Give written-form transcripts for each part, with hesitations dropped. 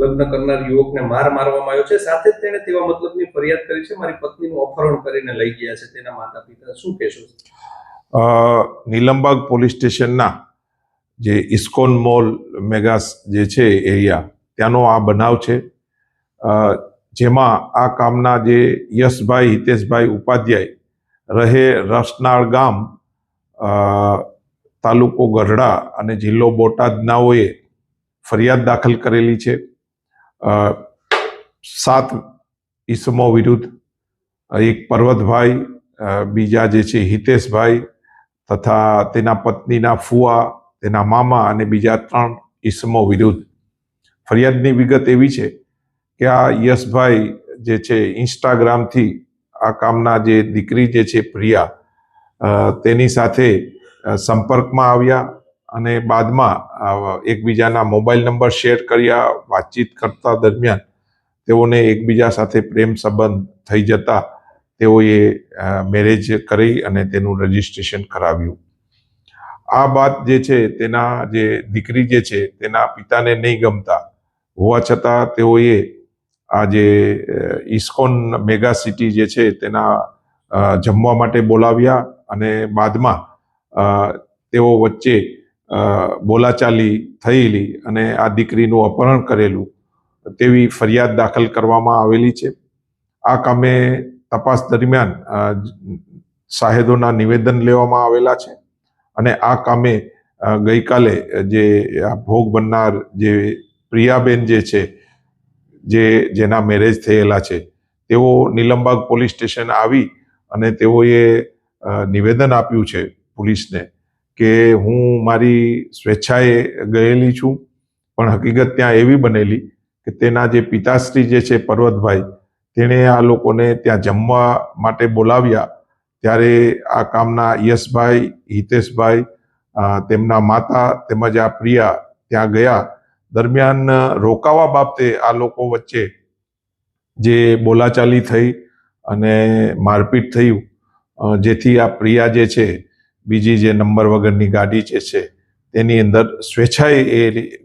લગ્ન કરનાર યુવકને મારવામાં આવ્યો છે, સાથે જ તેણે તેવા મતલબની ફરિયાદ કરી છે, મારી પત્નીનું અપહરણ કરીને લઈ ગયા છે તેના માતા પિતા. શું કહેશો? નીલમબાગ પોલીસ સ્ટેશનના જે ઇસ્કોન મોલ મેગાસ જે છે એરિયા ત્યાંનો આ બનાવ છે, જેમાં આ કામના જે યશભાઈ હિતેશભાઈ ઉપાધ્યાય રહે રસનાળ ગામ, તાલુકો ગઢડા અને જિલ્લો બોટાદનાઓએ ફરિયાદ દાખલ કરેલી છે. 7 ઈસમો વિરુદ્ધ, એક પર્વતભાઈ, બીજા જે છે હિતેશભાઈ તથા તેના પત્નીના ફુવા, તેના મામા અને બીજા 3 ઈસમો વિરુદ્ધ. ફરિયાદની વિગત એવી છે કે આ યશભાઈ જે છે ઇન્સ્ટાગ્રામથી આ કામના જે દીકરી જે છે પ્રિયા, તેની સાથે સંપર્કમાં આવ્યા અને બાદમાં એકબીજાના મોબાઈલ નંબર શેર કર્યા. વાતચીત કરતા દરમિયાન તેઓને એકબીજા સાથે પ્રેમ સંબંધ થઈ જતા તેઓએ મેરેજ કરી અને તેનું રજિસ્ટ્રેશન કરાવ્યું. આ વાત જે છે તેના જે દીકરી જે છે તેના પિતાને નહીં ગમતા હોવા છતાં તેઓએ આ જે ઇસ્કોન મેગા સિટી જે છે તેના જમવા માટે બોલાવ્યા અને બાદમાં તેઓ વચ્ચે બોલાચાલી થયેલી અને આ દીકરીનું અપહરણ કરેલું તેવી ફરિયાદ દાખલ કરવામાં આવેલી છે. આ કામે તપાસ દરમિયાન શાહેદોના નિવેદન લેવામાં આવેલા છે અને આ કામે ગઈકાલે જે આ ભોગ બનનાર જે પ્રિયાબેન જે છે, જેના મેરેજ થયેલા છે, તેઓ નીલમબાગ પોલીસ સ્ટેશન આવી અને તેઓએ નિવેદન આપ્યું છે પોલીસને કે હું મારી સ્વેચ્છાએ ગયેલી છું, પણ હકીકત ત્યાં એવી બનેલી કે તેના જે પિતાશ્રી જે છે પર્વતભાઈ, તેણે આ લોકોને ત્યાં જમવા માટે બોલાવ્યા. ત્યારે આ કામના યશભાઈ હિતેશભાઈ, તેમના માતા તેમજ આ પ્રિયા ત્યાં ગયા. દરમિયાન રોકાવા બાબતે આ લોકો વચ્ચે જે બોલાચાલી થઈ અને મારપીટ થયું, જેથી આ પ્રિયા જે છે બીજી જે નંબર વગરની ગાડી જે છે તેની અંદર સ્વેચ્છાએ એ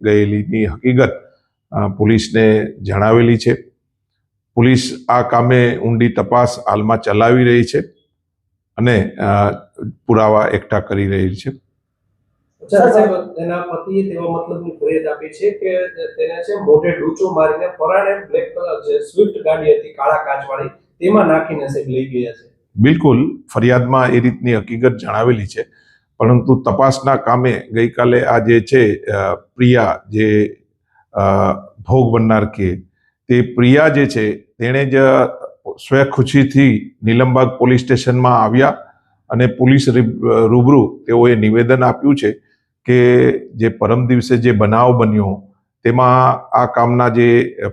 ગયેલીની હકીકત પોલીસને જણાવેલી છે. પોલીસ આ કામે ઊંડી તપાસ હાલમાં ચલાવી રહી છે અને પુરાવા એકઠા કરી રહી છે. તેના પતિએ તેવા મતલબની ફરિયાદ આપી છે કે તેને છે મોઢે ડૂચો મારીને પરાણે બ્લેક કલર જે સ્વિફ્ટ ગાડી હતી કાળા કાચવાળી, તેમાં નાખીને સાહેબ લઈ ગયા છે. બિલકુલ, ફરિયાદમાં એ રીતની હકીકત જણાવેલી છે, પરંતુ તપાસના કામે ગઈકાલે આ જે છે પ્રિયા જે ભોગ બનનાર કે તે પ્રિયા જે છે તેણે જ સ્વખુશીથી નીલમબાગ પોલીસ સ્ટેશનમાં આવ્યા અને પોલીસ રૂબરૂ તેઓએ નિવેદન આપ્યું છે કે જે પરમ દિવસે જે બનાવ બન્યો તેમાં આ કામના જે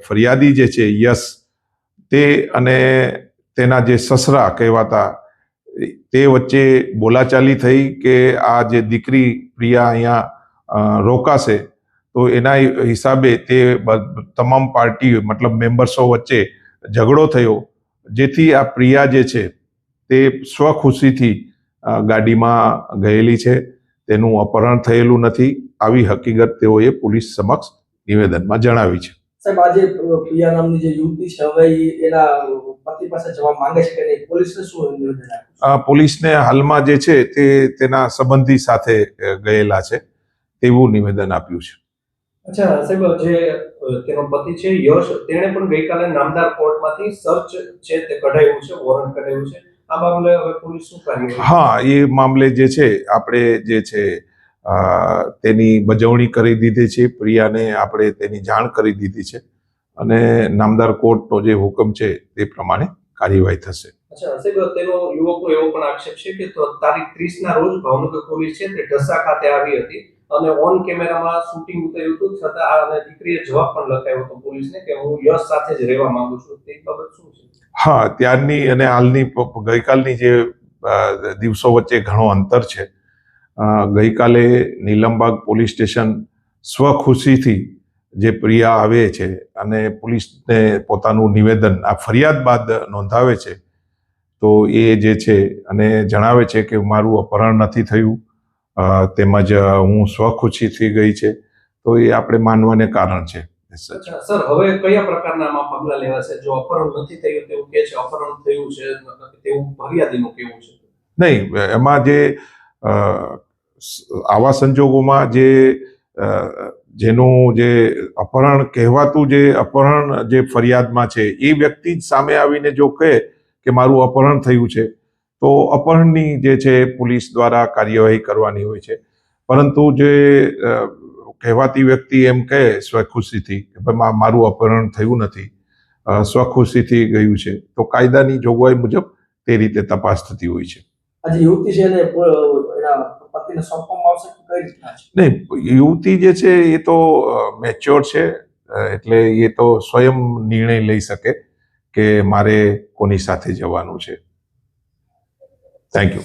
ફરિયાદી જે છે યશ, તે અને તેના જે સસરા કહેવાતા તે વચ્ચે બોલાચાલી થઈ કે આ જે દીકરી પ્રિયા અહીંયા રોકાશે તો એના હિસાબે તે તમામ પાર્ટી મતલબ મેમ્બર્સો વચ્ચે ઝઘડો થયો, જેથી આ પ્રિયા જે છે તે સ્વખુશીથી ગાડીમાં ગયેલી છે, તેનું અપહરણ થયેલું નથી. આવી હકીકત તેઓએ પોલીસ સમક્ષ નિવેદનમાં જણાવી છે. સાહેબ, આજે પ્રિયા નામની જે યુવતી છે હવે એના પતિ પાસે જવા માંગે છે કે નહીં, પોલીસને શું નિવેદન આપ્યું? પોલીસને હાલમાં જે છે તે તેના સંબંધી સાથે ગયેલા છે તેવું નિવેદન આપ્યું છે. અચ્છા સાહેબ, જે તેનો પતિ છે યશ, તેણે પણ ગઈકાલે નામદાર કોર્ટમાંથી સર્ચ છે તે કઢાવ્યું છે, વોરંટ કઢાવ્યું છે. આ મામલે હવે પોલીસ શું કાર્યવાહી? હા, એ મામલે જે છે આપણે જે છે તેની બજવણી કરી દીધી છે. પ્રિયાને આપણે તેની જાણ કરી દીધી છે અને નામદાર કોર્ટનો જે હુકમ છે તે પ્રમાણે કાર્યવાહી થશે. અચ્છા સાહેબ, તેનો યુવકનો એવો પણ આક્ષેપ છે કે તારીખ 30ના રોજ ભાવનગર પોલીસ છે તે ઢસા ખાતે આવી હતી અને ઓન કેમેરામાં શૂટિંગ ઉતાર્યું હતું, છતાં આ દીકરીએ જવાબ પણ લખાયો હતો પોલીસને કે હું યશ સાથે જ રહેવા માંગુ છું. તે બાબત શું છે? હા, ત્યારની અને હાલની ગઈકાલની જે દિવસો વચ્ચે ઘણો અંતર છે. ગઈકાલે નીલમબાગ પોલીસ સ્ટેશન સ્વખુશીથી જે પ્રિયા આવે છે અને પોલીસને પોતાનું નિવેદન આ ફરિયાદ બાદ નોંધાવે છે, તો એ જે છે અને જણાવે છે કે મારું અપહરણ નથી થયું, તેમજ હું સ્વખુશીથી ગઈ છે, તો એ આપણે માનવાને કારણ છે. સચિન. અચ્છા, સર હવે કયા પ્રકારના આમાં પગલા લેવાશે? જો અપહરણ નથી થયું તેવું કહે છે, અપહરણ થયું છે તેવું ફરિયાદીનું કહેવું છે. નહીં, એમાં જે અ, આવા સંજોગોમાં જેનું જે અપહરણ કહેવાતું જે અપહરણ જે ફરિયાદમાં છે એ વ્યક્તિ જ સામે આવીને જો કહે કે મારું અપહરણ થયું છે તો અપહરણની જે છે પોલીસ દ્વારા કાર્યવાહી કરવાની હોય છે. પરંતુ જે કહેવાતી વ્યક્તિ એમ કહે સ્વખુશીથી કે ભાઈ મારું અપહરણ થયું નથી, સ્વખુશીથી ગયું છે, તો કાયદાની જોગવાઈ મુજબ તે રીતે તપાસ થતી હોય છે. આજે યુવતી છે એને એના પતિને સોંપવામાં આવશે કે કઈ રીતના છે? નહીં, યુવતી જે છે એ તો મેચ્યોર છે, એટલે એ તો સ્વયં નિર્ણય લઈ શકે કે મારે કોની સાથે જવાનું છે. Thank you.